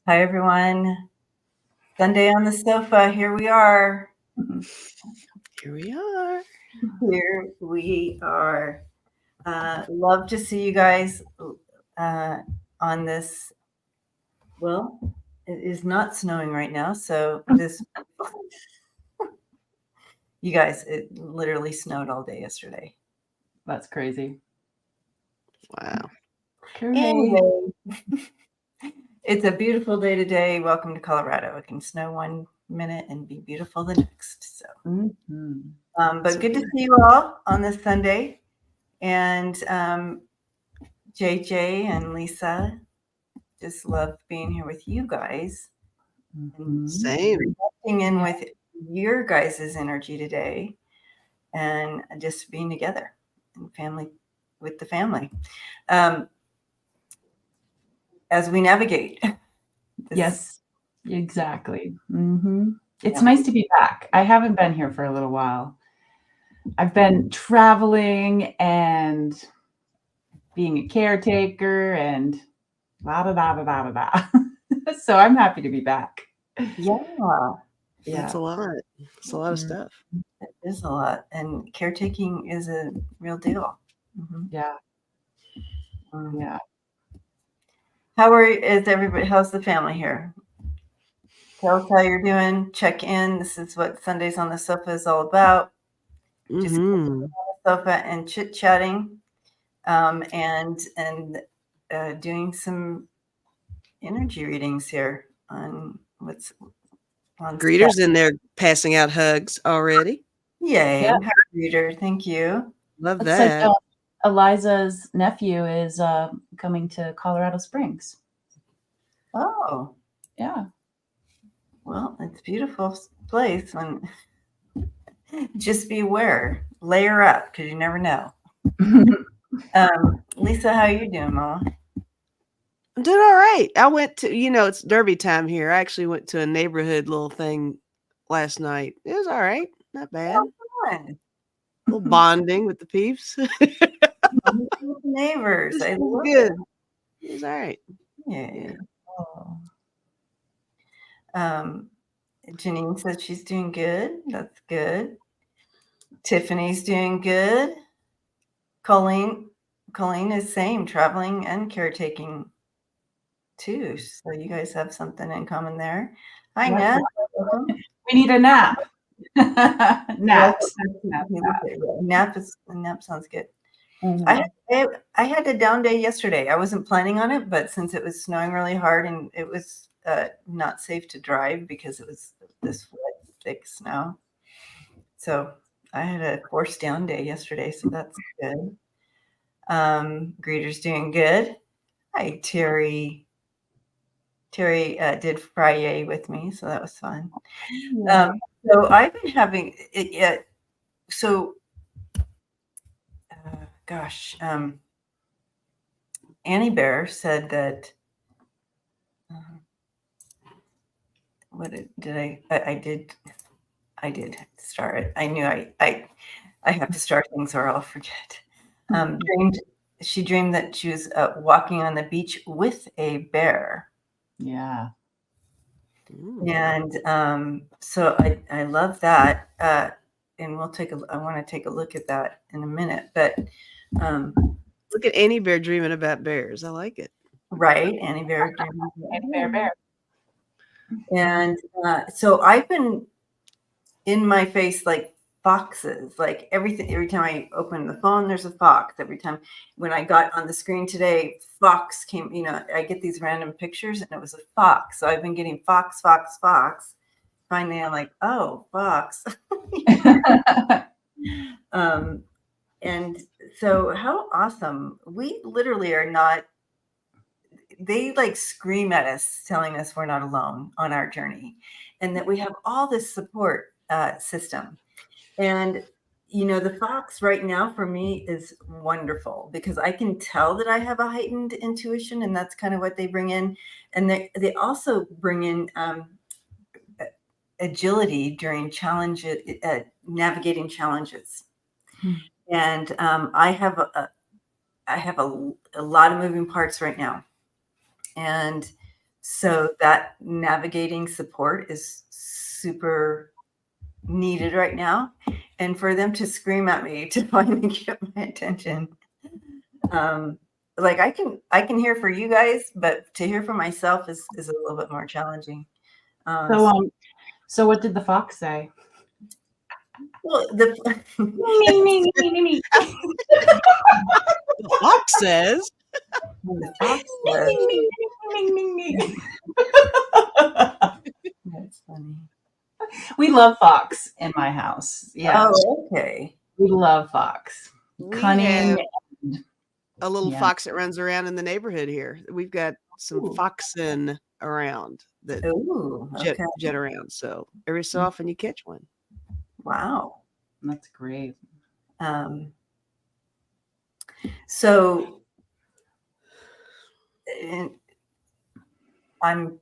Hi, everyone. Sunday on the sofa. Here we are. Here we are. Here we are. Love to see you guys on this. Well, it is not snowing right now. So you guys, it literally snowed all day yesterday. That's crazy. Wow. Anyway, it's a beautiful day today. Welcome to Colorado. It can snow one minute and be beautiful the next. So, but good to see you all on this Sunday. And JJ and Lisa, just love being here with you guys. Same. Connecting in with your guys' energy today and just being together and family with the family. As we navigate. Yes, exactly. It's nice to be back. I haven't been here for a little while. I've been traveling and being a caretaker and la-da-da-da-da-da-da. So I'm happy to be back. Yeah. That's a lot. It's a lot of stuff. It is a lot. And caretaking is a real deal. Yeah. Yeah. Is everybody? How's the family here? Tell us how you're doing. Check in. This is what Sundays on the Sofa is all about. Just on the sofa and chit chatting, and doing some energy readings here on what's on. Greeters in there passing out hugs already. Yay! Yeah. Greeter, thank you. Love that. Like, Eliza's nephew is coming to Colorado Springs. Oh, yeah. Well, it's a beautiful place. And just be aware, layer up because you never know. Lisa, how are you doing, Mama? I'm doing all right. I went to, it's Derby time here. I actually went to a neighborhood little thing last night. It was all right. Not bad. Fun. A little bonding with the peeps. Neighbors. It was good. It was all right. Yeah. Janine says she's doing good. That's good. Tiffany's doing good. Colleen is same, traveling and caretaking too. So you guys have something in common there. Hi, Nat. We need a nap. Nap sounds good. I had a down day yesterday. I wasn't planning on it, but since it was snowing really hard and it was not safe to drive because it was this thick snow. So I had a forced down day yesterday, so that's good. Greeter's doing good. Hi, Terry. Terry did Friday with me, so that was fun. So I've been having it. So, gosh, Annie Bear said that. What did I did start it. I knew I have to start things or I'll forget. She dreamed that she was walking on the beach with a bear. Yeah. And so I love that. And I want to take a look at that in a minute. But look at Annie Bear dreaming about bears. I like it. Right, Annie Bear dreaming about bear. And so I've been in my face like foxes, like everything. Every time I open the phone, there's a fox. Every time when I got on the screen today, fox came, I get these random pictures and it was a fox. So I've been getting fox. Finally, I'm like, oh, fox. And so how awesome. We literally are not, they like scream at us, telling us we're not alone on our journey and that we have all this support system. And, the fox right now for me is wonderful because I can tell that I have a heightened intuition and that's kind of what they bring in. And they also bring in agility during challenges, navigating challenges. And I have a lot of moving parts right now. And So that navigating support is super needed right now. And for them to scream at me to finally get my attention. Like I can hear for you guys, but to hear for myself is a little bit more challenging. So what did the fox say? Well, Me, me, me, me, me. The fox says. the fox says, that's funny. We love fox in my house. Yeah, Oh, okay. we love fox. We Cunning. have and- a little Yeah. fox that runs around in the neighborhood here. We've got some Ooh. foxen around that Ooh, okay. jet around. So every so often you catch one. Wow. That's great. So I'm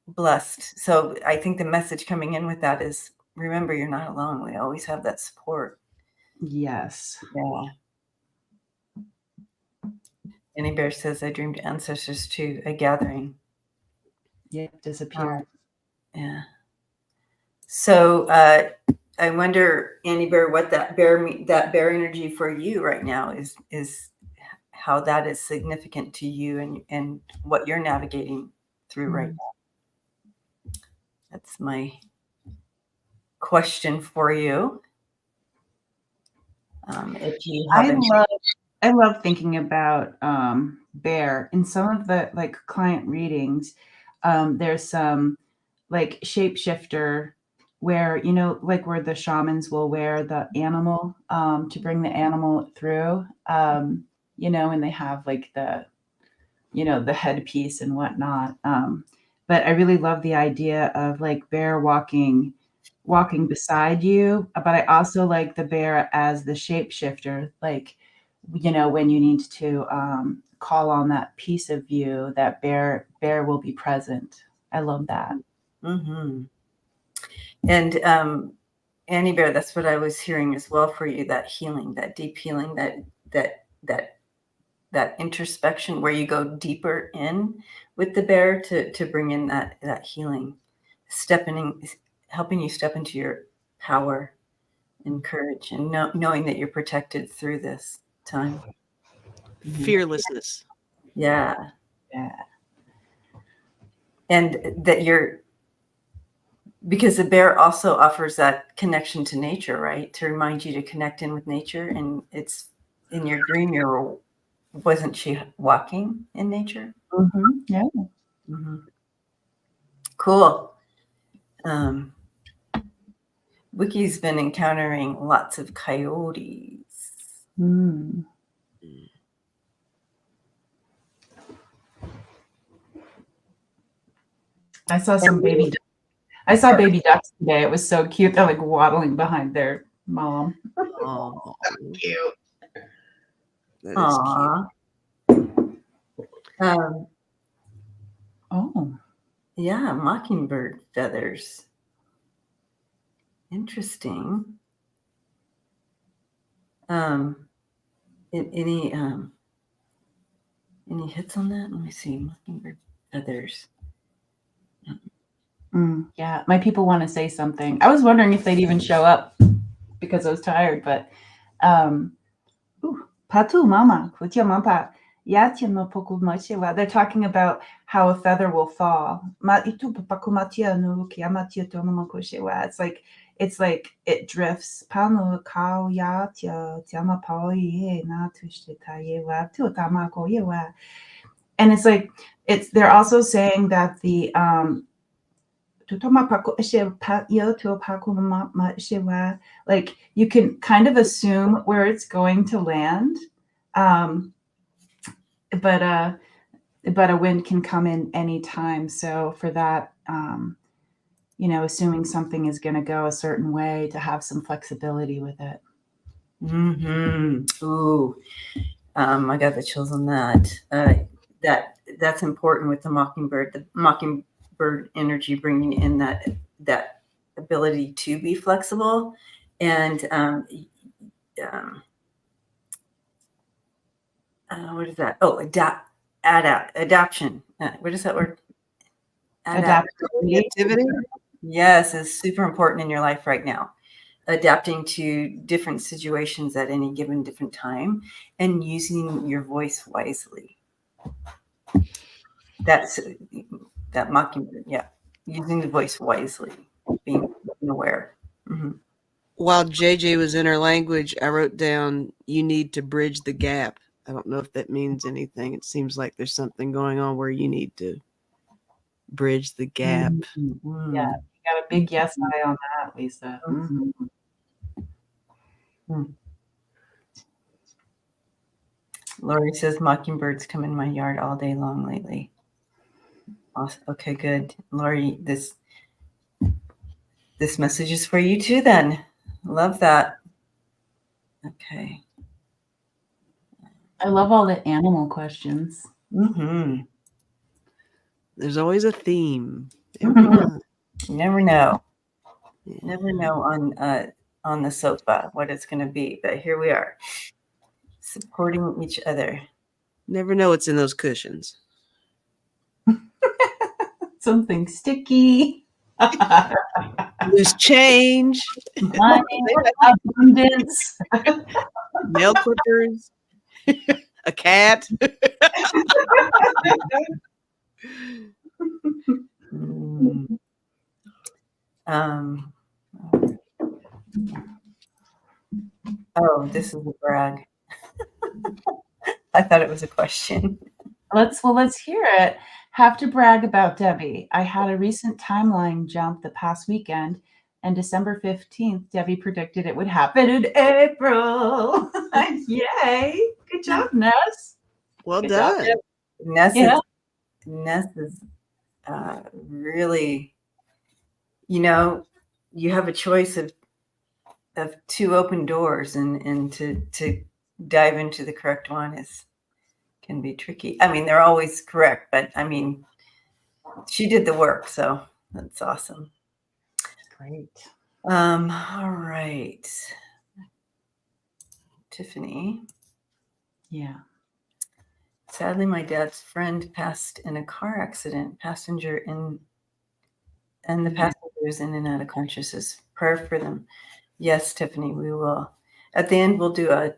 blessed. So I think the message coming in with that is, remember, you're not alone. We always have that support. Yes. Yeah. Annie Bear says, I dreamed ancestors to a gathering. Yeah, disappear. Yeah. So I wonder, Annie Bear, what that bear energy for you right now is how that is significant to you and what you're navigating through right now. That's my question for you. If you haven't, I love thinking about bear in some of the like client readings. There's some like shapeshifter where, you know, like where the shamans will wear the animal to bring the animal through, you know, and they have like the, you know, the headpiece and whatnot. But I really love the idea of like bear walking beside you. But I also like the bear as the shapeshifter, like, you know, when you need to call on that piece of you, that bear will be present. I love that. mm-hmm. And Annie Bear, that's what I was hearing as well for you, that healing, that deep healing, that introspection where you go deeper in with the bear to bring in that healing, helping you step into your power and courage and knowing that you're protected through this time. Fearlessness. Yeah. Yeah. And that because the bear also offers that connection to nature, right? To remind you to connect in with nature. And it's in your dream, wasn't she walking in nature? Mm-hmm. Yeah. Mm-hmm. Cool. Wiki's been encountering lots of coyotes. Mm. I saw baby ducks today. It was so cute. They're like waddling behind their mom. Oh, Cute. that is cute. Oh. Yeah, mockingbird feathers. Interesting. Any hits on that? Let me see. Mockingbird feathers. Yeah, my people want to say something. I was wondering if they'd even show up because I was tired, but Patu mama, they're talking about how a feather will fall. It's like it drifts. And it's like they're also saying that the like you can kind of assume where it's going to land, but a wind can come in anytime. So for that, you know, assuming something is going to go a certain way, to have some flexibility with it. Mm-hmm. Ooh, I got the chills on that. That's important with the mockingbird. The mockingbird energy bringing in that ability to be flexible, and what is that? Oh, adaption. What is that word? Adaptability. Activity. Yes, is super important in your life right now. Adapting to different situations at any given different time and using your voice wisely. That's that mockingbird. Yeah. Using the voice wisely, being aware. Mm-hmm. While JJ was in her language, I wrote down, you need to bridge the gap. I don't know if that means anything. It seems like there's something going on where you need to bridge the gap. Mm-hmm. Yeah, you got a big yes eye on that, Lisa. Mm-hmm. Lori says mockingbirds come in my yard all day long lately. Awesome. Okay, good. Lori, this message is for you too then. Love that. Okay. I love all the animal questions. Mm-hmm. There's always a theme. You never know. Yeah. Never know on the sofa what it's going to be, but here we are, supporting each other. Never know what's in those cushions. Something sticky. Loose change. Money, abundance. Nail clippers. A cat. Oh, this is a brag. I thought it was a question. Let's hear it. Have to brag about Debbie. I had a recent timeline jump the past weekend, and December 15th, Debbie predicted it would happen in April. Yay. Good job, Ness. Well Good done. job. Ness is really, you have a choice of two open doors, and to dive into the correct one can be tricky. I mean, they're always correct, but I mean, she did the work, so that's awesome. Great. All right. Tiffany. Yeah. Sadly, my dad's friend passed in a car accident, and the passengers in and out of consciousness. Prayer for them. Yes, Tiffany, we will. At the end, we'll do a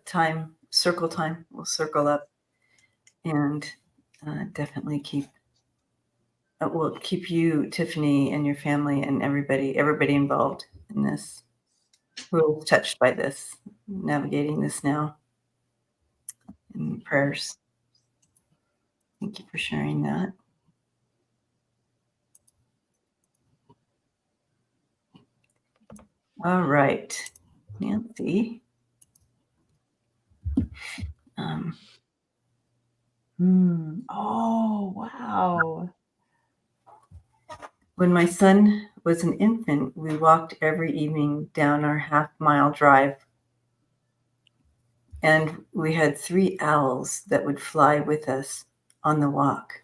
circle time. We'll circle up and definitely we'll keep you, Tiffany, and your family and everybody involved in this. Who are touched by this, navigating this now in prayers. Thank you for sharing that. All right, Nancy. Oh, wow. When my son was an infant, we walked every evening down our half-mile drive. And we had 3 owls that would fly with us on the walk.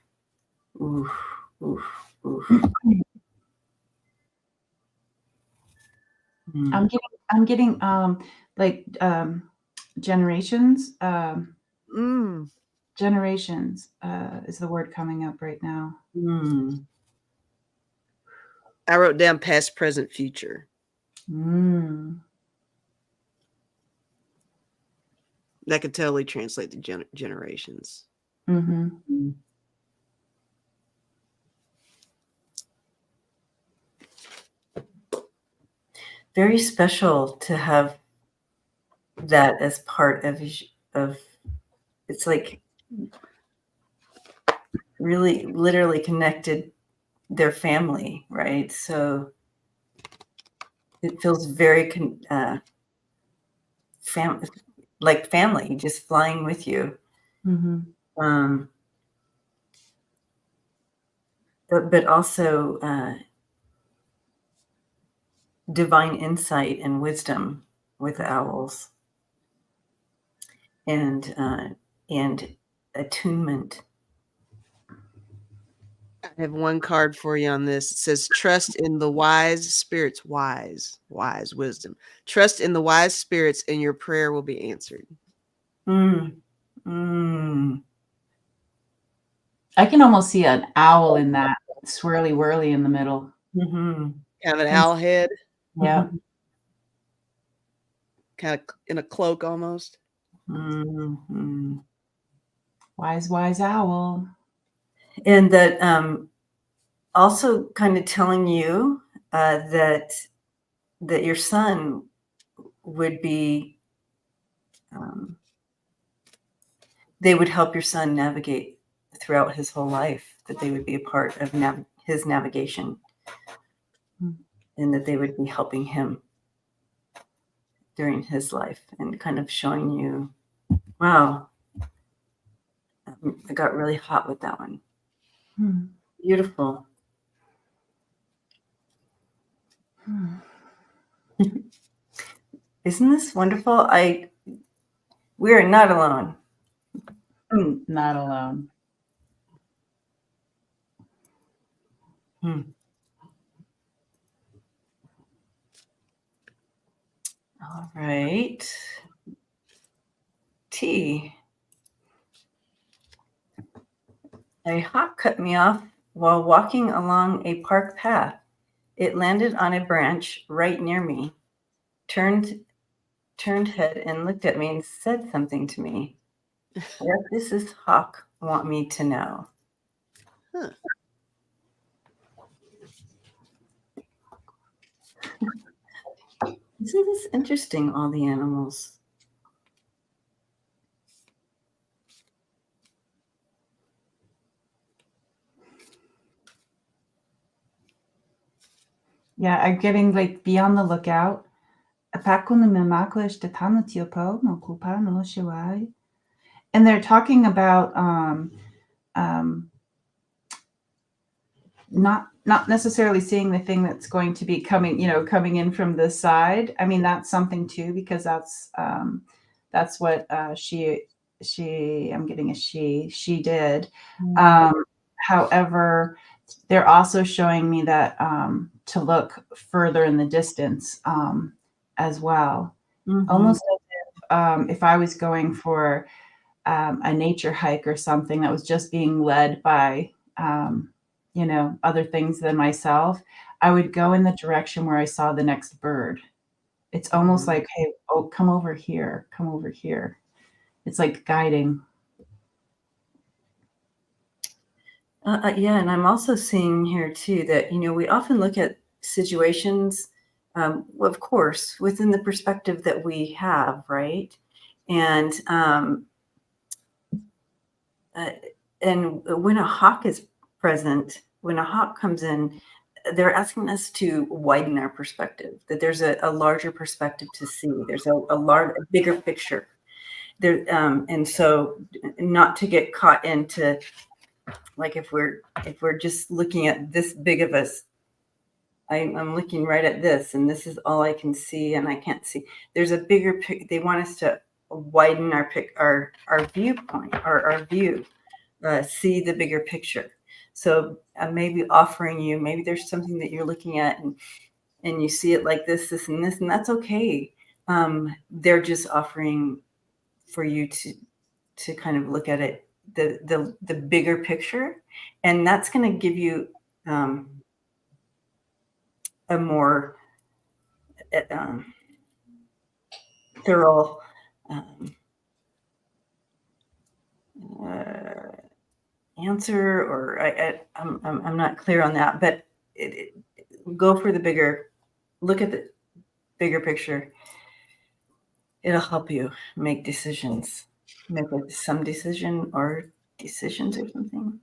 Oof, oof, oof. I'm getting like generations. Generations is the word coming up right now. I wrote down past, present, future. That could totally translate to generations. Mm-hmm. Very special to have that as part of it's like really literally connected their family, right? So it feels very like family, just flying with you. But also divine insight and wisdom with owls, and attunement. I have one card for you on this. It says, trust in the wise spirits, wise wisdom. Trust in the wise spirits and your prayer will be answered. I can almost see an owl in that swirly whirly in the middle. Mm-hmm. Kind of an owl head, Yeah. kind of in a cloak almost. Mm-hmm. Wise owl. And that also kind of telling you that your son would be, they would help your son navigate throughout his whole life, that they would be a part of his navigation, and that they would be helping him during his life and kind of showing you, wow, I got really hot with that one. Beautiful. Isn't this wonderful? We are not alone. Not alone. All right. T. A hawk cut me off while walking along a park path. It landed on a branch right near me, turned head and looked at me and said something to me. What does this hawk want me to know? Huh. Isn't this interesting, all the animals? Yeah, I'm getting like be on the lookout. And they're talking about not necessarily seeing the thing that's going to be coming in from this side. I mean, that's something too, because that's what she I'm getting a she did. However, they're also showing me that to look further in the distance as well. Almost as if I was going for a nature hike or something that was just being led by other things than myself, I would go in the direction where I saw the next bird. It's almost like, hey, come over here. It's like guiding. Yeah, and I'm also seeing here too that, we often look at situations, of course, within the perspective that we have, right? And when a hawk is present, when a hawk comes in, they're asking us to widen our perspective, that there's a larger perspective to see. There's a bigger picture there. And so not to get caught into, like, if we're just looking at this big of us, I'm looking right at this, and this is all I can see, and I can't see. There's a bigger they want us to widen our viewpoint, our view, see the bigger picture. So maybe offering you, maybe there's something that you're looking at, and you see it like this, and this, and that's okay. They're just offering for you to kind of look at it, the bigger picture, and that's going to give you a more thorough answer, or I'm not clear on that, but go for the bigger, look at the bigger picture. It'll help you make decisions, make some decision or decisions or something.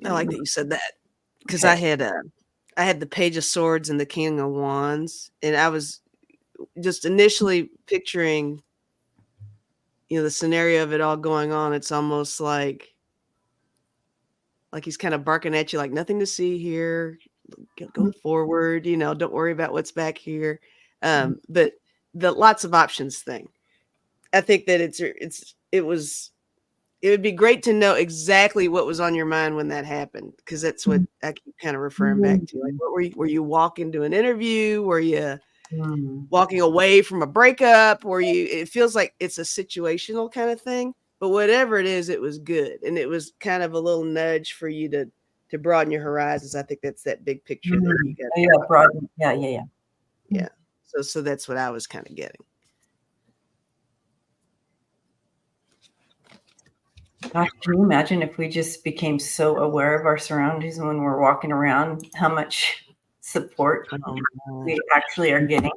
I like that you said that, because Okay. I had the Page of Swords and the King of Wands, and I was just initially picturing, the scenario of it all going on. It's almost like he's kind of barking at you, like, nothing to see here. Go forward, don't worry about what's back here. But the lots of options thing, I think that it would be great to know exactly what was on your mind when that happened, because that's what I keep kind of referring back to. Like, what were you walking to an interview? Were you walking away from a breakup? It feels like it's a situational kind of thing, but whatever it is, it was good. And it was kind of a little nudge for you to to broaden your horizons. I think that's that big picture that you got. Yeah, broaden. Yeah. So that's what I was kind of getting. Gosh, can you imagine if we just became so aware of our surroundings when we're walking around, how much support we actually are getting?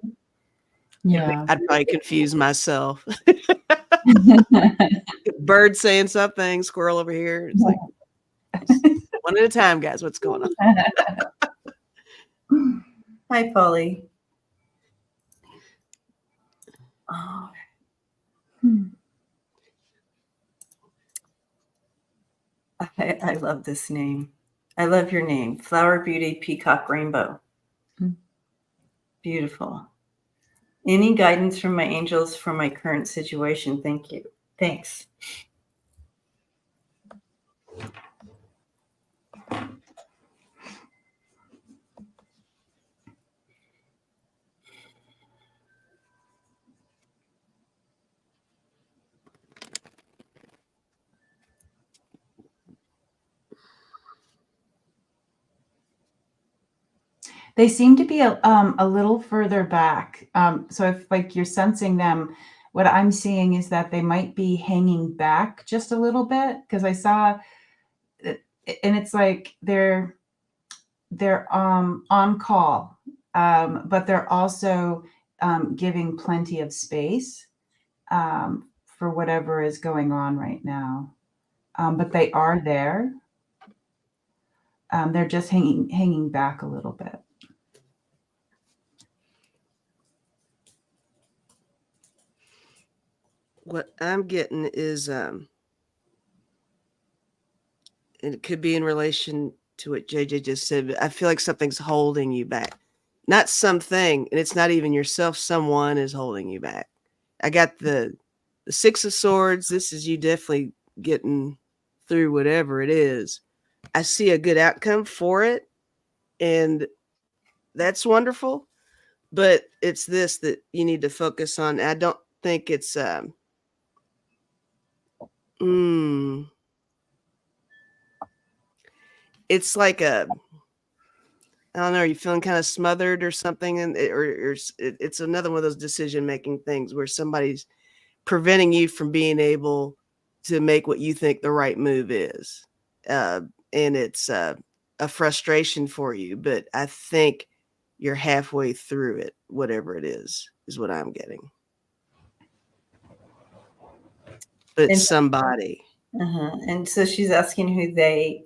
Yeah. I'd probably confuse myself. Bird saying something, squirrel over here. It's like one at a time, guys. What's going on? Hi, Polly. Oh. I love this name. I love your name. Flower Beauty Peacock Rainbow. Beautiful. Any guidance from my angels for my current situation? Thank you. Thanks. They seem to be a little further back. So if like you're sensing them, what I'm seeing is that they might be hanging back just a little bit, because I saw it, and it's like they're on call, but they're also giving plenty of space for whatever is going on right now. But they are there. They're just hanging back a little bit. What I'm getting is, and it could be in relation to what JJ just said, but I feel like something's holding you back. Not something, and it's not even yourself. Someone is holding you back. I got the Six of Swords. This is you definitely getting through whatever it is. I see a good outcome for it, and that's wonderful. But it's this that you need to focus on. I don't think it's it's like I don't know, are you feeling kind of smothered or something? And it's another one of those decision-making things where somebody's preventing you from being able to make what you think the right move is. And it's a frustration for you, but I think you're halfway through it, whatever it is what I'm getting. But it's somebody. And so she's asking who they,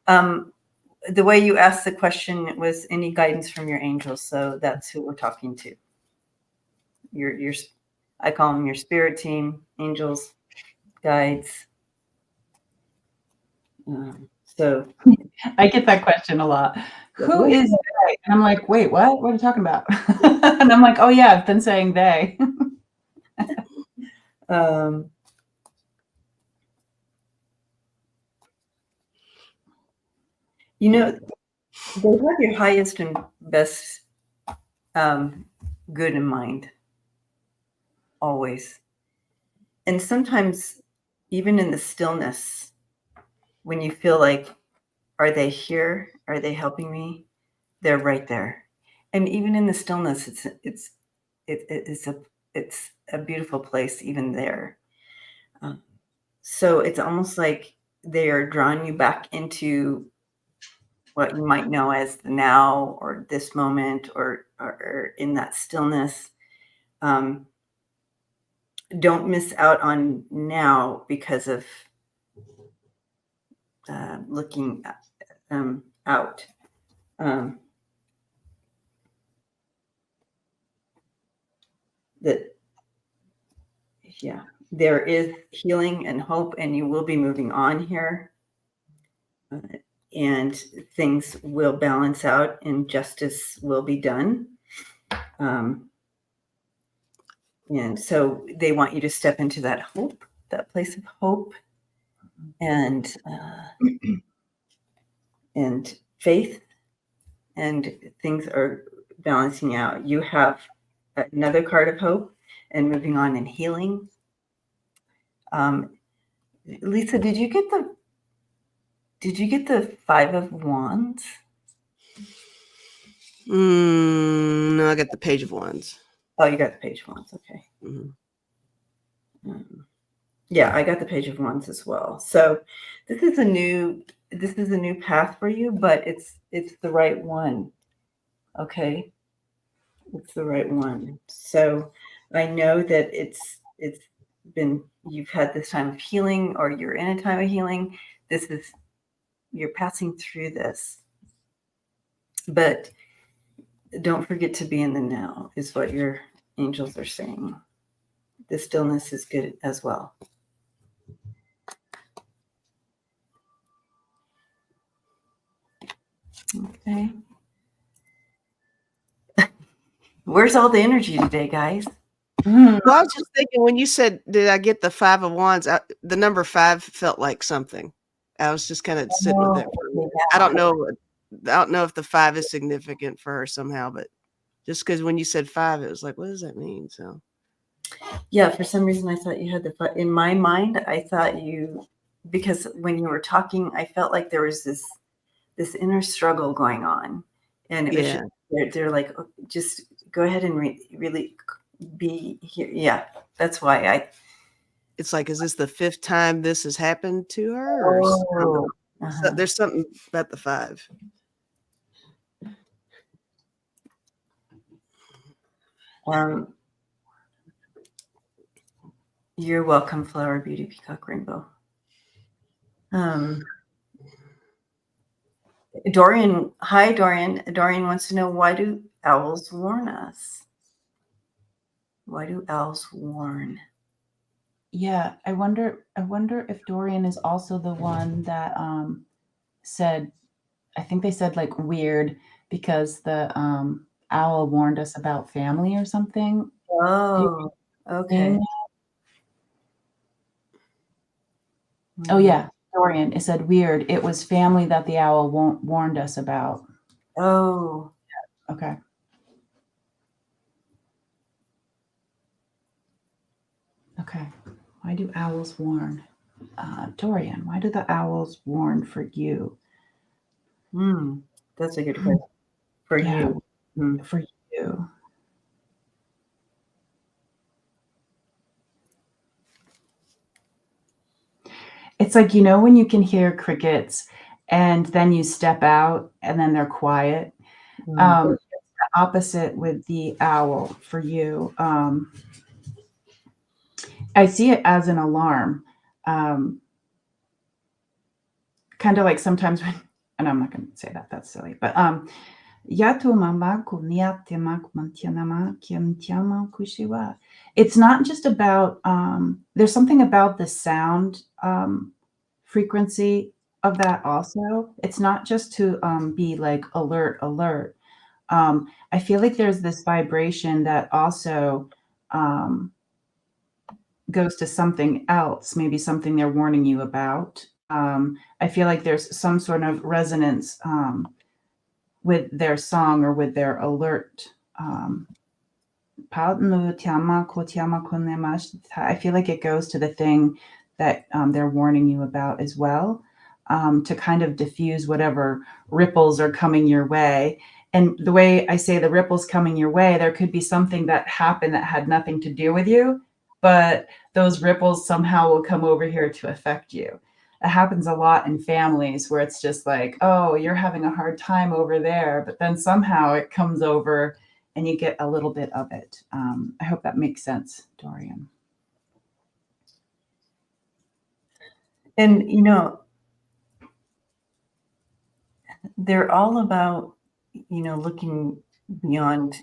the way you asked the question was any guidance from your angels. So that's who we're talking to. Your I call them your spirit team, angels, guides. So I get that question a lot. Who is they? And I'm like, wait, what? What are you talking about? And I'm like, oh yeah, I've been saying they. You know, they have your highest and best good in mind, always. And sometimes, even in the stillness, when you feel like, are they here? Are they helping me? They're right there. And even in the stillness, it's a beautiful place, even there. So it's almost like they are drawing you back into what you might know as the now, or this moment, or in that stillness. Don't miss out on now because of looking out. That, yeah, there is healing and hope, and you will be moving on here. And things will balance out and justice will be done. And so they want you to step into that hope, that place of hope and faith, and things are balancing out. You have another card of hope and moving on and healing. Lisa, did you get Did you get the 5 of Wands? No, I got the Page of Wands. Oh, you got the Page of Wands. Okay. Mm-hmm. Yeah, I got the Page of Wands as well. So this is a new path for you, but it's the right one. Okay. It's the right one. So I know that you've had this time of healing, or you're in a time of healing. You're passing through this. But don't forget to be in the now, is what your angels are saying. The stillness is good as well. Okay. Where's all the energy today, guys? Well, I was just thinking when you said, "Did I get the 5 of Wands?" The number 5 felt like something. I was just kind of sitting with that for a minute. I don't know. I don't know if the 5 is significant for her somehow, but just because when you said 5, it was like, what does that mean? So, yeah, for some reason I thought you had the 5. In my mind, I thought because when you were talking, I felt like there was this inner struggle going on, and it was just, they're like, oh, just go ahead and really be here. Yeah, that's why it's like, is this the 5th time this has happened to her? Or so there's something about the 5. You're welcome, Flower Beauty Peacock Rainbow. Dorian, hi Dorian. Dorian wants to know, why do owls warn us? Why do owls warn? Yeah, I wonder if Dorian is also the one that said, I think they said like weird because the owl warned us about family or something. Oh, okay. Oh yeah, Dorian. It said weird. It was family that the owl warned us about. Oh, Okay. Okay. Why do owls warn? Dorian, why do the owls warn for you? that's a good question. For you. For you. It's like, when you can hear crickets and then you step out and then they're quiet. It's the opposite with the owl for you. I see it as an alarm. Kind of like sometimes when, and I'm not going to say that, that's silly, but it's not just about, there's something about the sound frequency of that also. It's not just to be like alert. I feel like there's this vibration that also goes to something else, maybe something they're warning you about. I feel like there's some sort of resonance with their song or with their alert. I feel like it goes to the thing that they're warning you about as well, to kind of diffuse whatever ripples are coming your way. And the way I say the ripples coming your way, there could be something that happened that had nothing to do with you, but those ripples somehow will come over here to affect you. It happens a lot in families where it's just like, oh, you're having a hard time over there, but then somehow it comes over and you get a little bit of it. I hope that makes sense, Dorian. And, they're all about, looking beyond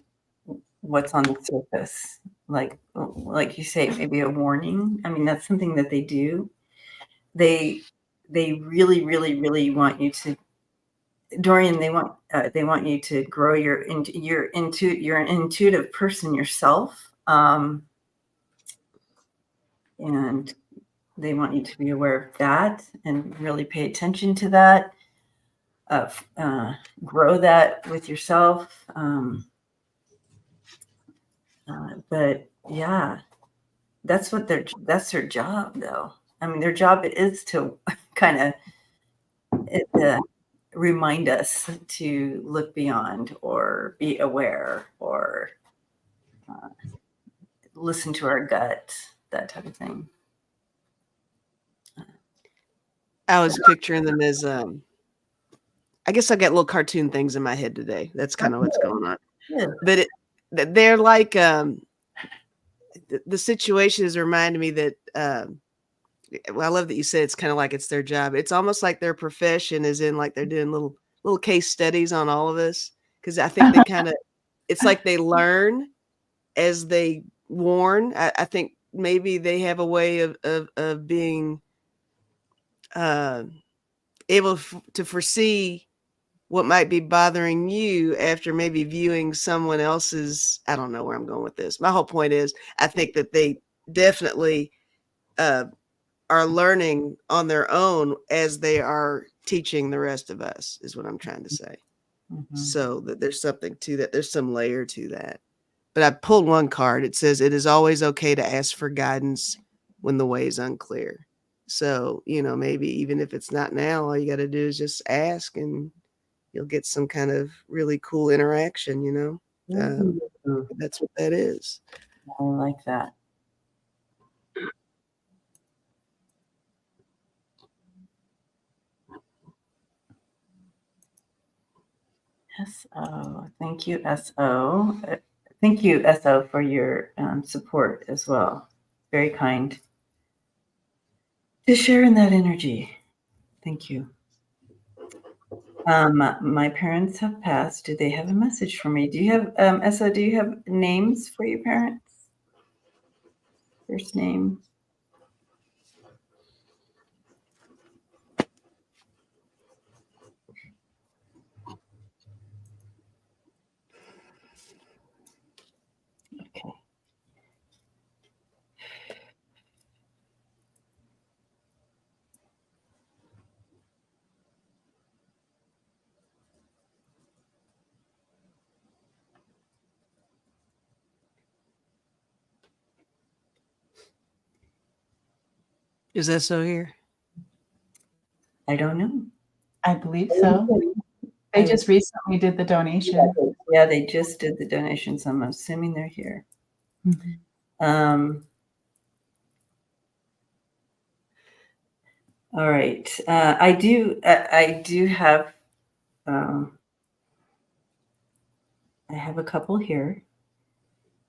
what's on the surface. Like you say, maybe a warning. I mean, that's something that they do. They really, really, really want you to, Dorian. They want you to grow you're an intuitive person yourself, and they want you to be aware of that and really pay attention to that. Grow that with yourself. But yeah, that's their job, though. I mean, their job is to kind of remind us to look beyond or be aware or listen to our gut, that type of thing. I was picturing them as, I guess I got little cartoon things in my head today. That's kind of what's going on. Yeah. But they're like, the situation is reminding me that, well, I love that you said it's kind of like it's their job. It's almost like their profession is in like they're doing little case studies on all of us. Because I think they kind of, it's like they learn as they warn. I think maybe they have a way of being able to foresee what might be bothering you after maybe viewing someone else's. I don't know where I'm going with this. My whole point is I think that they definitely are learning on their own as they are teaching the rest of us, is what I'm trying to say. Mm-hmm. So that there's something to that. There's some layer to that. But I pulled one card. It says, it is always okay to ask for guidance when the way is unclear. So, maybe even if it's not now, all you got to do is just ask and you'll get some kind of really cool interaction, That's what that is. I like that. SO. Thank you, SO. Thank you, SO, for your support as well. Very kind to share in that energy. Thank you. My parents have passed. Do they have a message for me? Do you have, SO, do you have names for your parents? First name? Okay. Is that so here? I don't know. I believe so. They just recently did the donation. Yeah, they just did the donation, so I'm assuming they're here. Mm-hmm. All right. I do have, I have a couple here,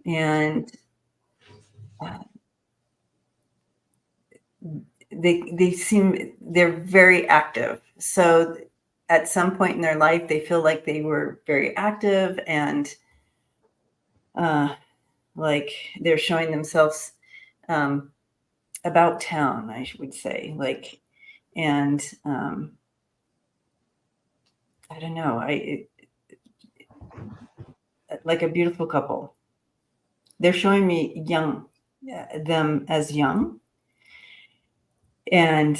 and they're very active. So at some point in their life, they feel like they were very active and like they're showing themselves about town, I would say, and I don't know, like a beautiful couple. They're showing me them as young, and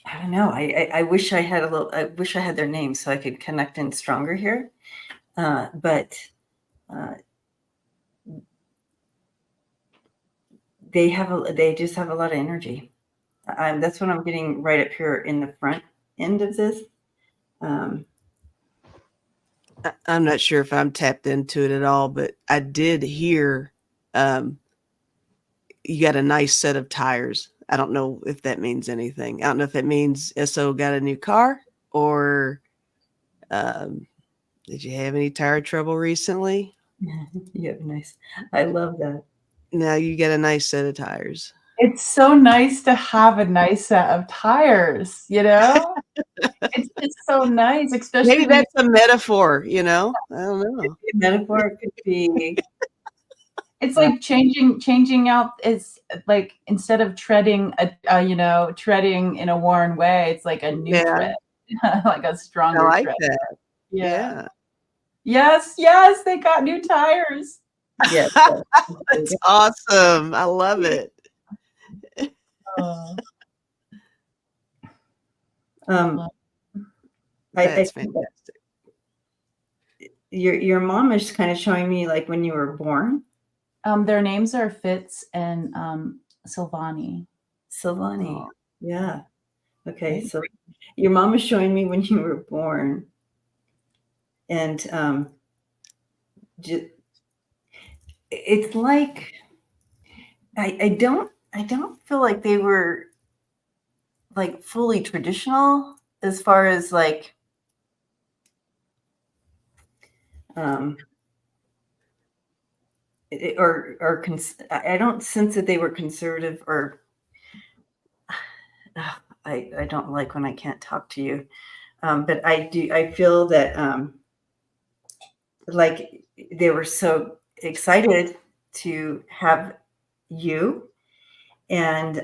I don't know. I wish I had I wish I had their names so I could connect in stronger here. But they just have a lot of energy. That's what I'm getting right up here in the front end of this. I'm not sure if I'm tapped into it at all, but I did hear you got a nice set of tires. I don't know if that means anything. I don't know if it means SO got a new car or did you have any tire trouble recently? Yeah, nice. I love that. Now you get a nice set of tires. It's so nice to have a nice set of tires, It's just so nice, especially Maybe that's a metaphor, I don't know. Metaphor could be. It's like changing out is like instead of treading treading in a worn way, it's like a new tread, like a stronger I like tread. that. Yeah. Yes, they got new tires. Yes. That's awesome. I love it. That's fantastic. Your mom is kind of showing me like when you were born. Their names are Fitz and Silvani. Silvani. Oh. Yeah. Okay, Right. so your mom was showing me when you were born, and it's like I don't feel like they were like fully traditional as far as like um I don't sense that they were conservative or I don't like when I can't talk to you. But I feel that like they were so excited to have you, and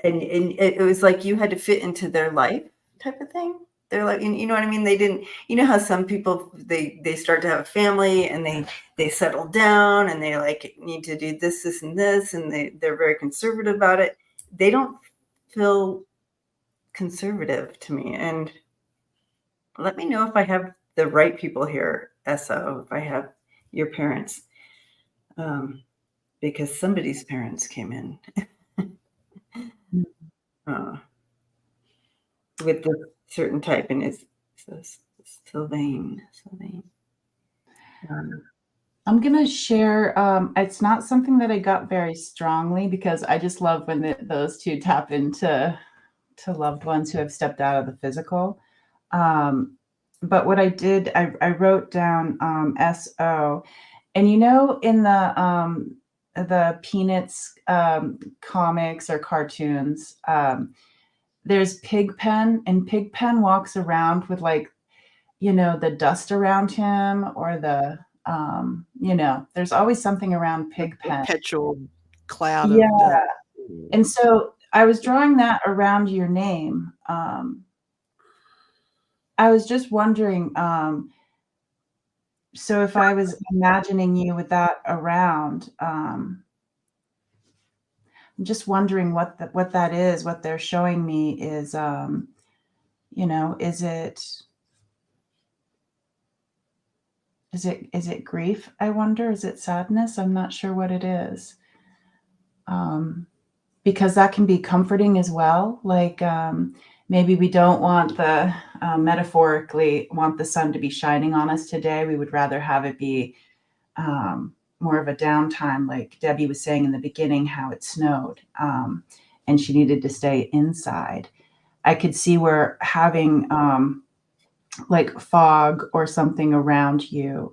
and it was like you had to fit into their life type of thing. They're like, you know what I mean? They didn't, you know how some people they start to have a family and they settle down and they like need to do this and this, and they're very conservative about it. They don't feel conservative to me. And let me know if I have the right people here, SO, if I have your parents, because somebody's parents came in uh, with this certain type, and it's Sylvain. Um, I'm gonna share. It's not something that I got very strongly because I just love when those two tap into loved ones who have stepped out of the physical. But what I did, I wrote down SO, and you know, in the Peanuts comics or cartoons, there's Pigpen, and Pigpen walks around with like, you know, the dust around him or you know, there's always something around Pigpen. Perpetual cloud Yeah. of dust. And so I was drawing that around your name. I was just wondering, so if I was imagining you with that around, I'm just wondering what that is, what they're showing me is, you know, is it grief, I wonder? Is it sadness? I'm not sure what it is. Because that can be comforting as well. Like, maybe we don't want metaphorically want the sun to be shining on us today. We would rather have it be more of a downtime, like Debbie was saying in the beginning, how it snowed, and she needed to stay inside. I could see where having like fog or something around you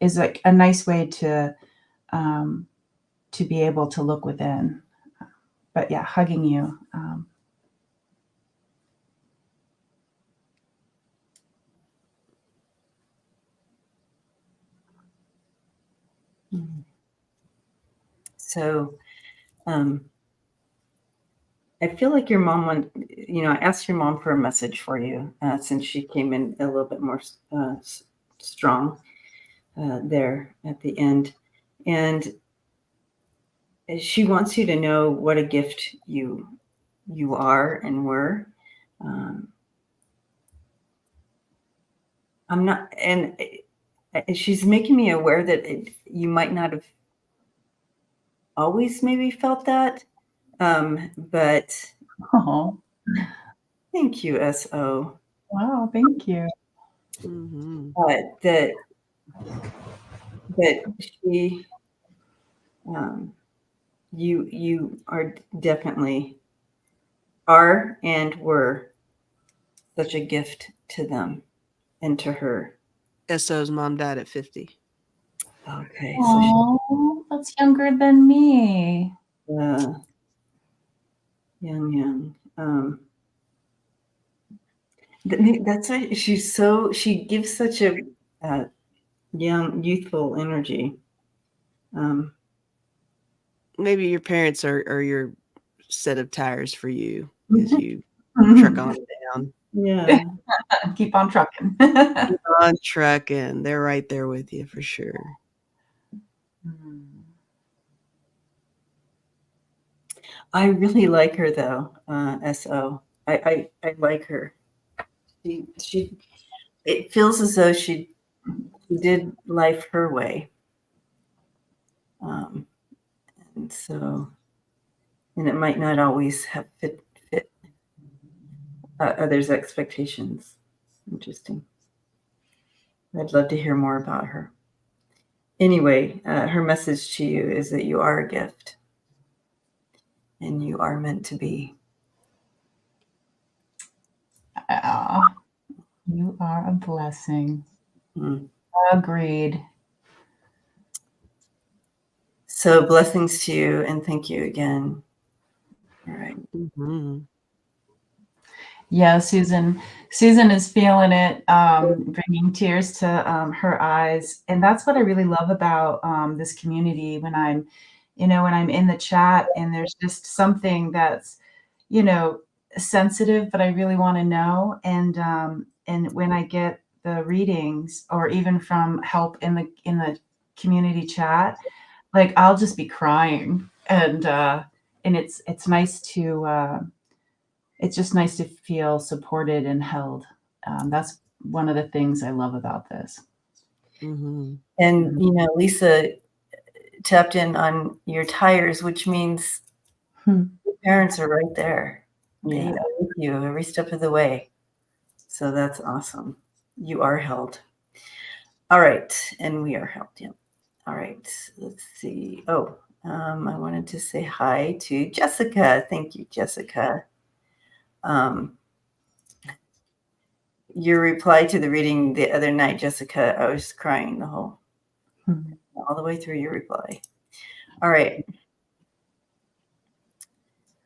is like a nice way to be able to look within. But yeah, hugging you. so I feel like your mom I asked your mom for a message for you since she came in a little bit more strong there at the end. And she wants you to know what a gift you are and were. I'm not, and she's making me aware that you might not have always maybe felt that, but Oh, thank you, SO. wow, thank you. Mm-hmm. That she, you are definitely are and were such a gift to them and to her. SO's mom died at 50. Okay, so Oh, that's younger than me. young. That's why she gives such a young, youthful energy. Maybe your parents are your set of tires for you as you truck on down. Yeah. Keep on trucking. Keep on trucking. They're right there with you for sure. I really like her though, SO. I like her. She it feels as though she did life her way. And so, and it might not always have fit others' expectations. Interesting. I'd love to hear more about her. Anyway, her message to you is that you are a gift and you are meant to be. You are a blessing. Mm. Agreed. So blessings to you and thank you again. All right. Mm-hmm. Yeah, Susan is feeling it, bringing tears to her eyes. And that's what I really love about this community when I'm in the chat and there's just something that's, sensitive, but I really want to know. And when I get the readings or even from help in the community chat, like I'll just be crying. And it's nice to it's just nice to feel supported and held. That's one of the things I love about this. Mm-hmm. And, Lisa tapped in on your tires, which means your parents are right there. They Yeah. are with you every step of the way. So that's awesome. You are held. All right. And we are held. Yeah. All right. Let's see. Oh, I wanted to say hi to Jessica. Thank you, Jessica. Your reply to the reading the other night, Jessica, I was crying all the way through your reply. All right.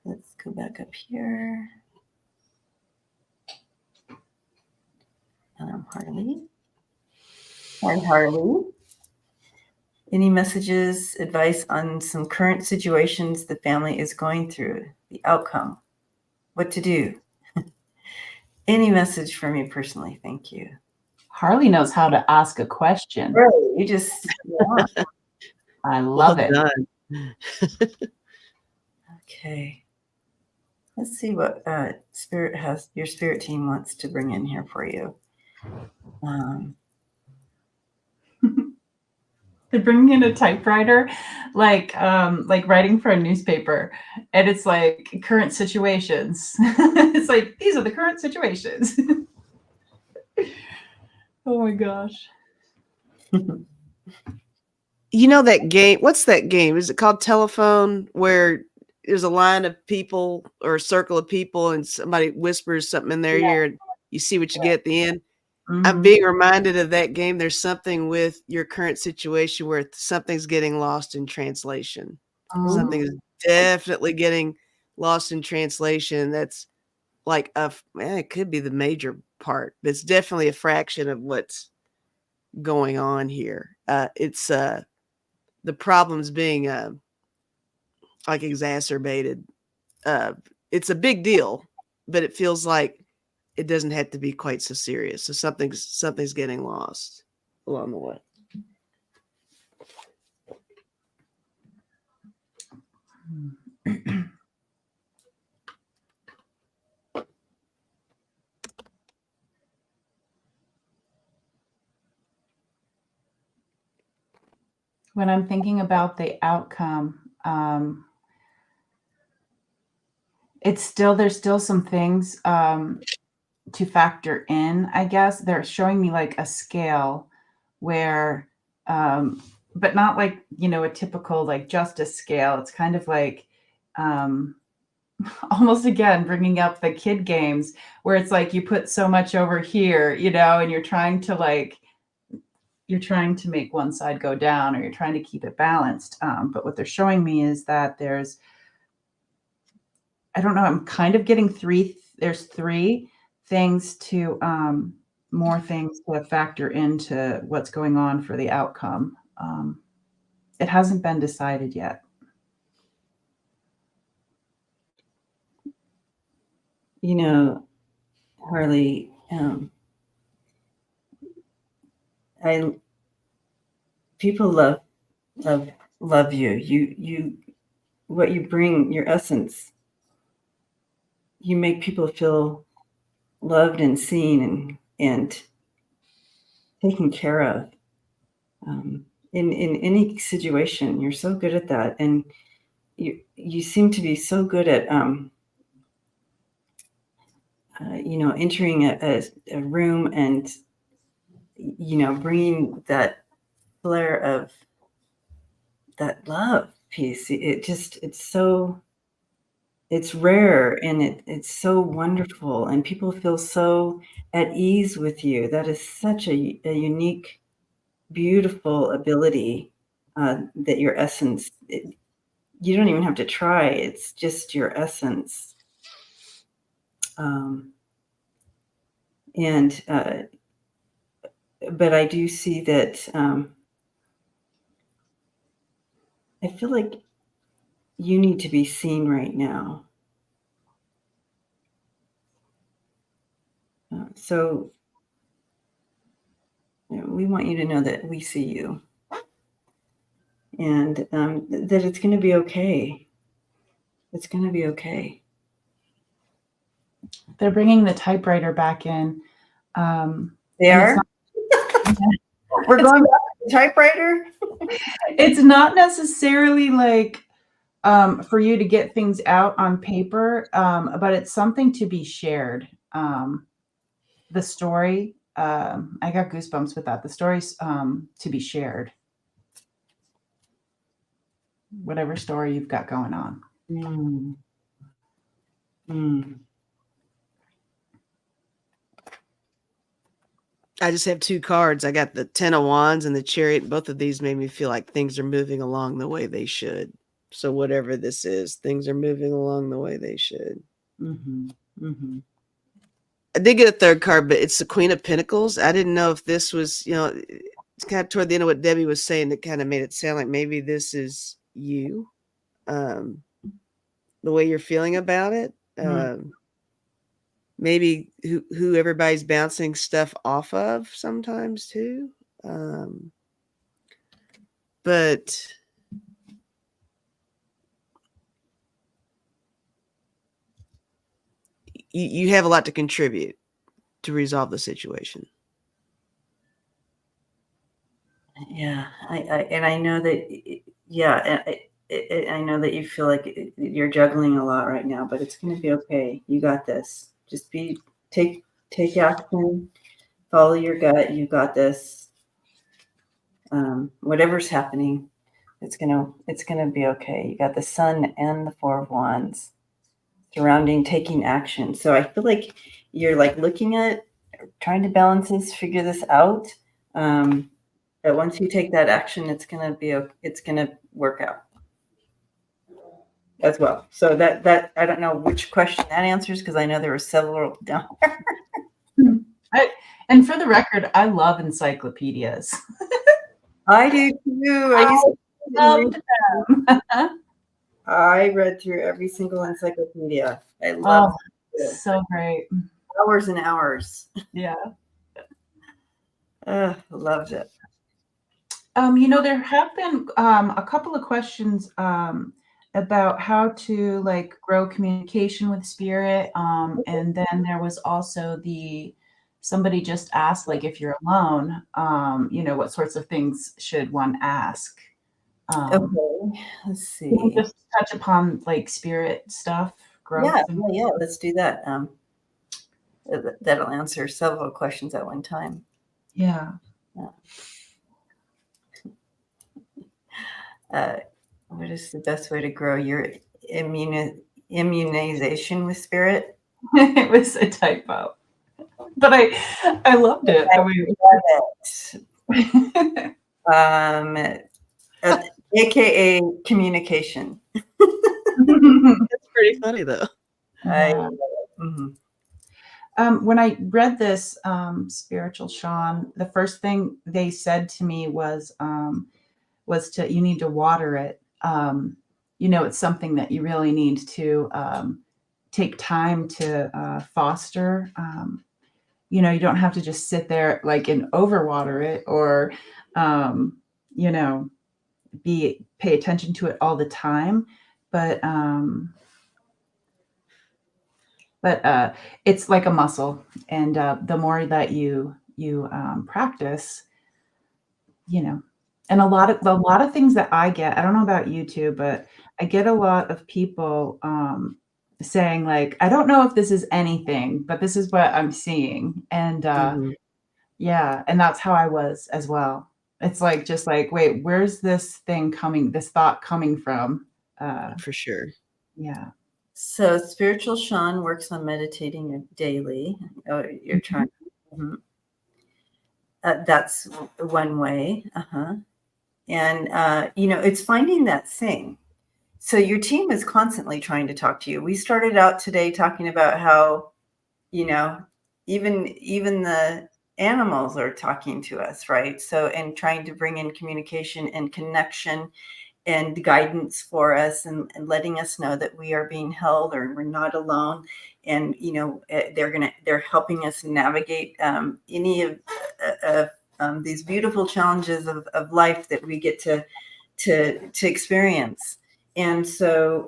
Let's go back up here. Harley. Hi, Harley. Any messages, advice on some current situations the family is going through, the outcome, what to do? Any message for me personally? Thank you. Harley knows how to ask a question. Really? You just, yeah. I love it. Done. Okay. Let's see what your spirit team wants to bring in here for you. They're bringing in a typewriter, like writing for a newspaper, and it's like current situations. It's like these are the current situations. Oh my gosh. You know that game? What's that game? Is it called Telephone, where there's a line of people or a circle of people and somebody whispers something in their ear and you see what you get at the end? I'm being reminded of that game. There's something with your current situation where something's getting lost in translation. Something is definitely getting lost in translation. That's like it could be the major part, but it's definitely a fraction of what's going on here. It's the problems being like exacerbated. It's a big deal, but it feels like it doesn't have to be quite so serious. So something's getting lost along the way. When I'm thinking about the outcome, there's still some things to factor in, I guess. They're showing me like a scale where, but not like, a typical like justice scale. It's kind of like almost again bringing up the kid games where it's like you put so much over here, and you're trying to make one side go down or you're trying to keep it balanced. But what they're showing me is that I don't know, I'm kind of getting there's three things more things to factor into what's going on for the outcome. It hasn't been decided yet. Harley, people love you. You what you bring, your essence, you make people feel loved and seen and taken care of. In any situation, you're so good at that, and you seem to be so good at entering a room and, bringing that flare of that love piece. It's rare, and it's so wonderful, and people feel so at ease with you. That is such a unique, beautiful ability, that your essence, you don't even have to try. It's just your essence. And but I do see that, I feel like you need to be seen right now. So we want you to know that we see you, and that it's going to be okay. It's going to be okay. They're bringing the typewriter back in. They are? We're going back to the typewriter? It's not necessarily like for you to get things out on paper, but it's something to be shared. The story, I got goosebumps with that. The story's to be shared. Whatever story you've got going on. Mm. Mm. I just have 2 cards. I got the 10 of Wands and the Chariot. Both of these made me feel like things are moving along the way they should. So whatever this is, things are moving along the way they should. Mm-hmm. Mm-hmm. I did get a 3rd card, but it's the Queen of Pentacles. I didn't know if this was, it's kind of toward the end of what Debbie was saying that kind of made it sound like maybe this is you, the way you're feeling about it. Maybe who everybody's bouncing stuff off of sometimes too. But you have a lot to contribute to resolve the situation. Yeah, I know that. Yeah, I know that you feel like you're juggling a lot right now, but it's going to be okay. You got this. Just take action. Follow your gut. You got this. Whatever's happening, it's gonna be okay. You got the Sun and the 4 of Wands surrounding taking action. So I feel like you're like looking at trying to balance this, figure this out. But once you take that action, it's gonna work out as well. So that I don't know which question that answers, because I know there were several down there. And for the record, I love encyclopedias. I do too. Loved them. I read through every single encyclopedia. I love it. So great. Hours and hours. Yeah. Loved it. There have been a couple of questions about how to like grow communication with spirit. And then there was also somebody just asked, like, if you're alone, what sorts of things should one ask? Okay, let's see. Can we just touch upon like spirit stuff, growth? Yeah, let's do that. That'll answer several questions at one time. Yeah. What is the best way to grow your immunization with spirit? It was a typo, but I loved it. AKA communication. That's pretty funny though. I love it. Mm-hmm. When I read this, Spiritual Sean, the first thing they said to me was you need to water it. It's something that you really need to take time to foster. You don't have to just sit there like and overwater it, or pay attention to it all the time. But it's like a muscle, and the more that you practice, and a lot of things that I get, I don't know about you too, but I get a lot of people saying like, I don't know if this is anything, but this is what I'm seeing. And Mhm. yeah, and that's how I was as well. It's like, just like, wait, where's this thing coming, this thought coming from? For sure. Yeah. So spiritual Sean works on meditating daily. Oh, you're trying. Mhm. That's one way. And it's finding that thing. So your team is constantly trying to talk to you. We started out today talking about how, even the animals are talking to us, right? So, and trying to bring in communication and connection and guidance for us, and letting us know that we are being held, or we're not alone. And they're helping us navigate any of these beautiful challenges of life that we get to experience. And so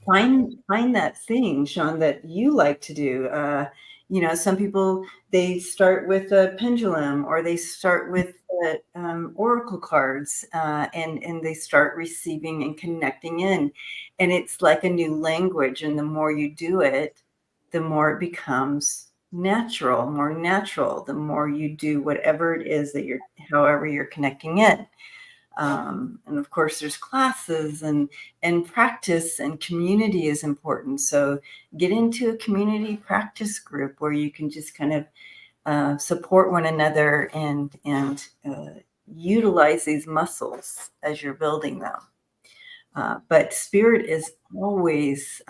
find that thing, Sean, that you like to do. Some people, they start with a pendulum, or they start with oracle cards, and they start receiving and connecting in, and it's like a new language. And the more you do it, the more it becomes more natural, the more you do whatever it is that however you're connecting in. And of course, there's classes and practice, and community is important. So get into a community practice group where you can just kind of support one another, and utilize these muscles as you're building them. But spirit is always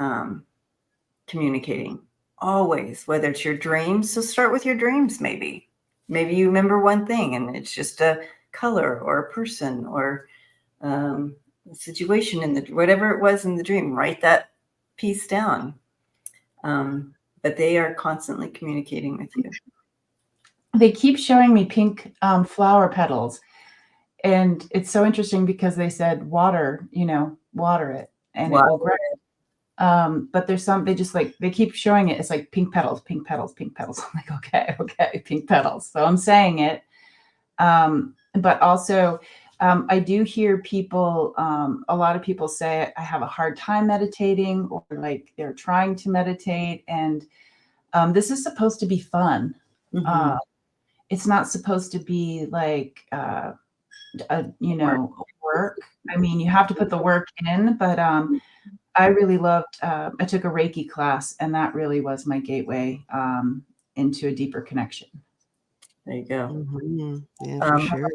communicating, always, whether it's your dreams. So start with your dreams. Maybe you remember one thing, and it's just a color or a person, or a situation in whatever it was in the dream. Write that piece down. But they are constantly communicating with you. They keep showing me pink flower petals. And it's so interesting because they said water it, and it will grow. But there's they keep showing it. It's like pink petals, pink petals, pink petals. I'm like, okay, pink petals. So I'm saying it. But also, I do hear people, a lot of people say, I have a hard time meditating, or like they're trying to meditate. And this is supposed to be fun. Mm-hmm. It's not supposed to be like, work. I mean, you have to put the work in, but I really loved, I took a Reiki class, and that really was my gateway into a deeper connection. There you go. Mhm. Yeah, for sure.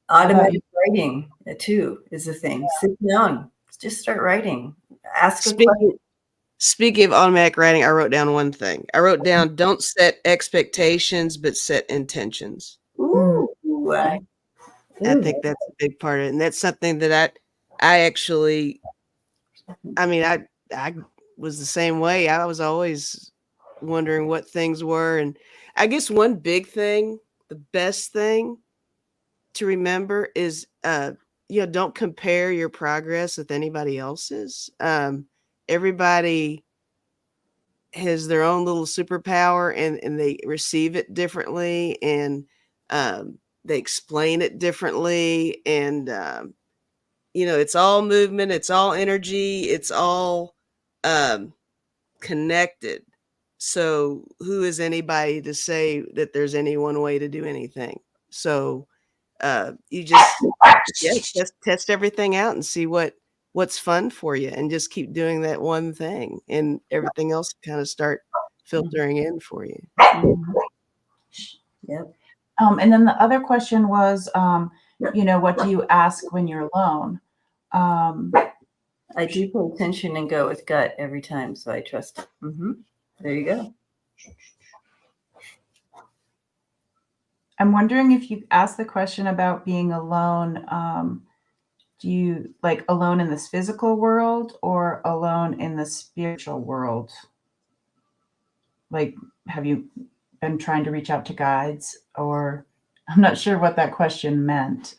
Automatic writing too is a thing. Yeah. Sit down, just start writing. Ask a question. Speaking of automatic writing, I wrote down one thing. I wrote down, don't set expectations, but set intentions. Ooh. I think that's a big part of it. And that's something that I actually, I was the same way. I was always wondering what things were. And I guess one big thing, the best thing to remember is, don't compare your progress with anybody else's. Everybody has their own little superpower, and they receive it differently, and they explain it differently. And, it's all movement, it's all energy, it's all connected. So who is anybody to say that there's any one way to do anything? So you just test everything out and see what's fun for you, and just keep doing that one thing, and everything else kind of start filtering in for you. Yep. And then the other question was, what do you ask when you're alone? I do pay attention and go with gut every time, so I trust it. Mm-hmm. There you go. I'm wondering if you asked the question about being alone. Do you like alone in this physical world, or alone in the spiritual world? Like, have you been trying to reach out to guides, or I'm not sure what that question meant.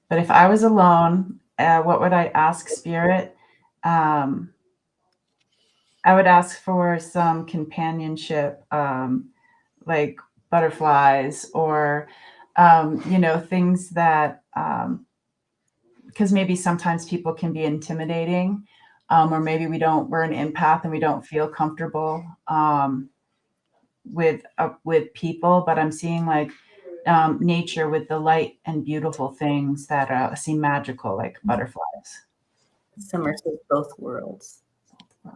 But if I was alone, what would I ask Spirit? I would ask for some companionship, like butterflies, or things that because maybe sometimes people can be intimidating, or maybe we're an empath and we don't feel comfortable with people, but I'm seeing like nature with the light and beautiful things that seem magical, like butterflies. Summer says both worlds. My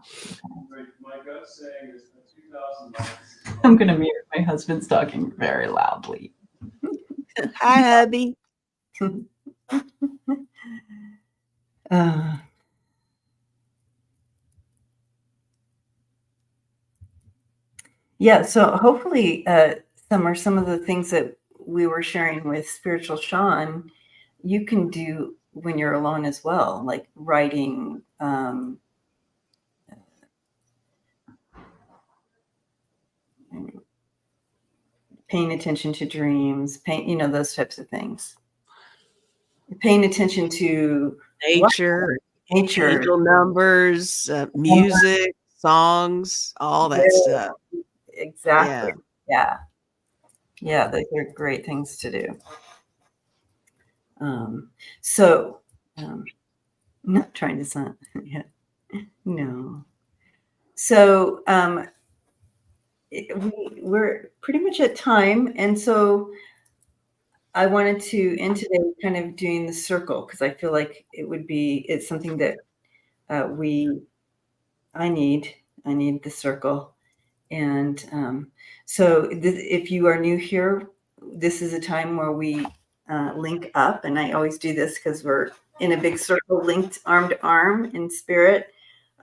gut's saying it's been 2,000 months. I'm gonna mute. My husband's talking very loudly. Hi, hubby. Yeah, so hopefully some of the things that we were sharing with Spiritual Sean, you can do when you're alone as well, like writing, paying attention to dreams, those types of things. Paying attention to Nature, nature. angel numbers, music, songs, all that Yeah, stuff. exactly. Yeah, those are great things to do. So, not trying to sound, yeah, no. So, we're pretty much at time, and so I wanted to end today kind of doing the circle because I feel like it's something that I need the circle. And so if you are new here, this is a time where we link up, and I always do this because we're in a big circle, linked arm to arm in spirit.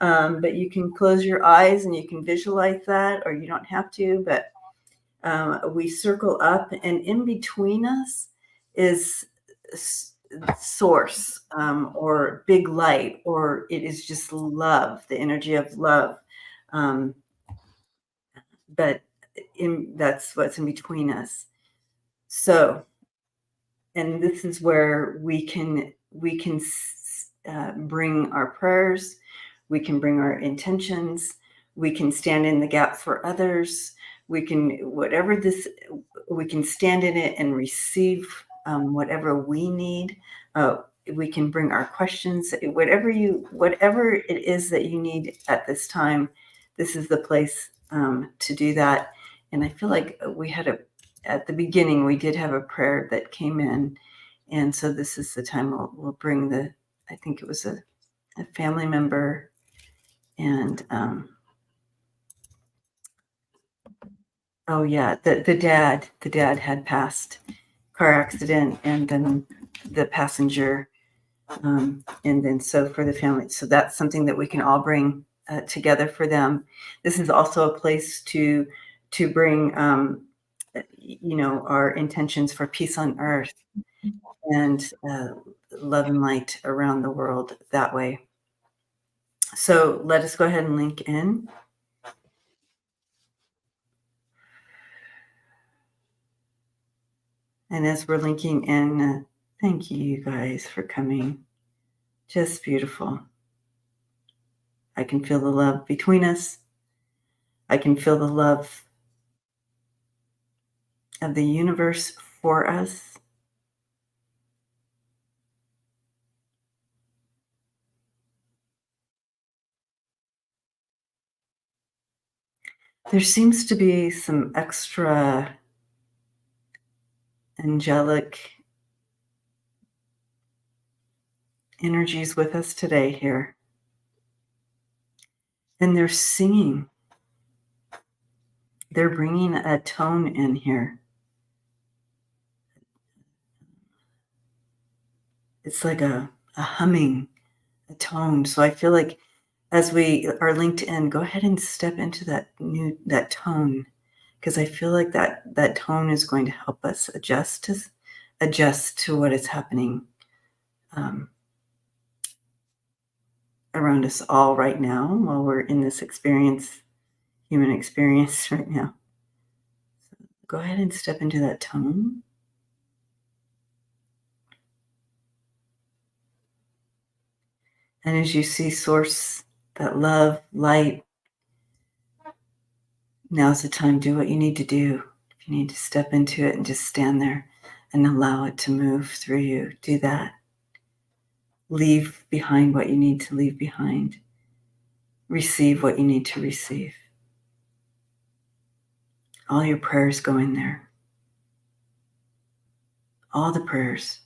But you can close your eyes and you can visualize that, or you don't have to, but we circle up, and in between us is source, or big light, or it is just love, the energy of love. But that's what's in between us. So, and this is where we can bring our prayers, we can bring our intentions, we can stand in the gap for others, we can we can stand in it and receive whatever we need. We can bring our questions, whatever it is that you need at this time. This is the place to do that. And I feel like at the beginning, we did have a prayer that came in. And so this is the time we'll bring I think it was a family member, and oh yeah, the dad had passed, car accident, and then the passenger, and then so for the family. So that's something that we can all bring together for them. This is also a place to bring our intentions for peace on earth and love and light around the world that way. So let us go ahead and link in. And as we're linking in, thank you guys for coming. Just beautiful. I can feel the love between us. I can feel the love of the universe for us. There seems to be some extra angelic energies with us today here. And they're singing. They're bringing a tone in here. It's like a humming, a tone. So I feel like as we are linked in, go ahead and step into that tone, because I feel like that tone is going to help us adjust to what is happening around us all right now while we're in this human experience right now. So go ahead and step into that tone. And as you see source, that love, light, now's the time. Do what you need to do. If you need to step into it and just stand there and allow it to move through you, do that. Leave behind what you need to leave behind. Receive what you need to receive. All your prayers go in there. All the prayers.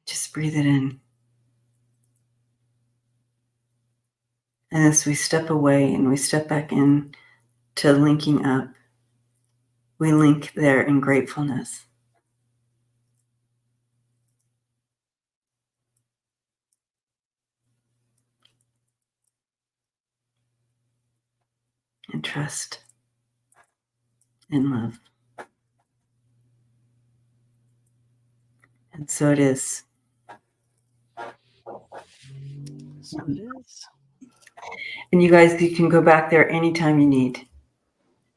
Just breathe it in. And as we step away and we step back in to linking up, we link there in gratefulness. And trust and love. And so it is. So it is. And you guys, you can go back there anytime you need.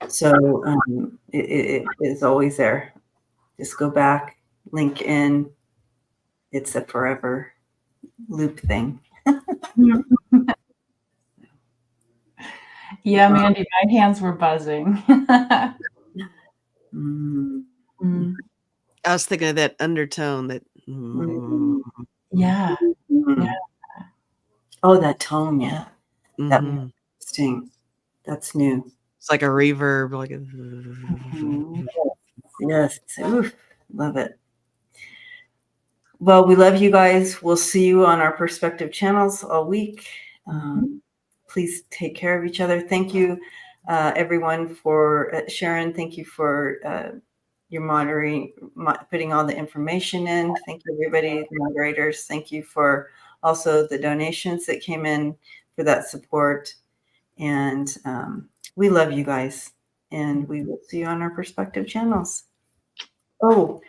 So it is always there. Just go back, link in. It's a forever loop thing. Yeah, Mandy, my hands were buzzing. Mm. I was thinking of that undertone that. Yeah. Mm. Yeah. Oh, that tone, yeah. That Mhm. interesting. That's new. It's like a reverb, like a. Yes. Oof, love it. Well, we love you guys. We'll see you on our perspective channels all week. Please take care of each other. Thank you, everyone, for Sharon. Thank you for your monitoring, putting all the information in. Thank you, everybody, the moderators. Thank you for also the donations that came in for that support. And we love you guys. And we will see you on our perspective channels. Oh,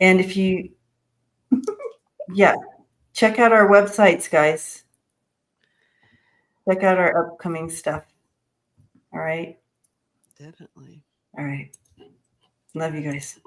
and if you, yeah, check out our websites, guys. Check out our upcoming stuff. All right. Definitely. All right. Love you guys.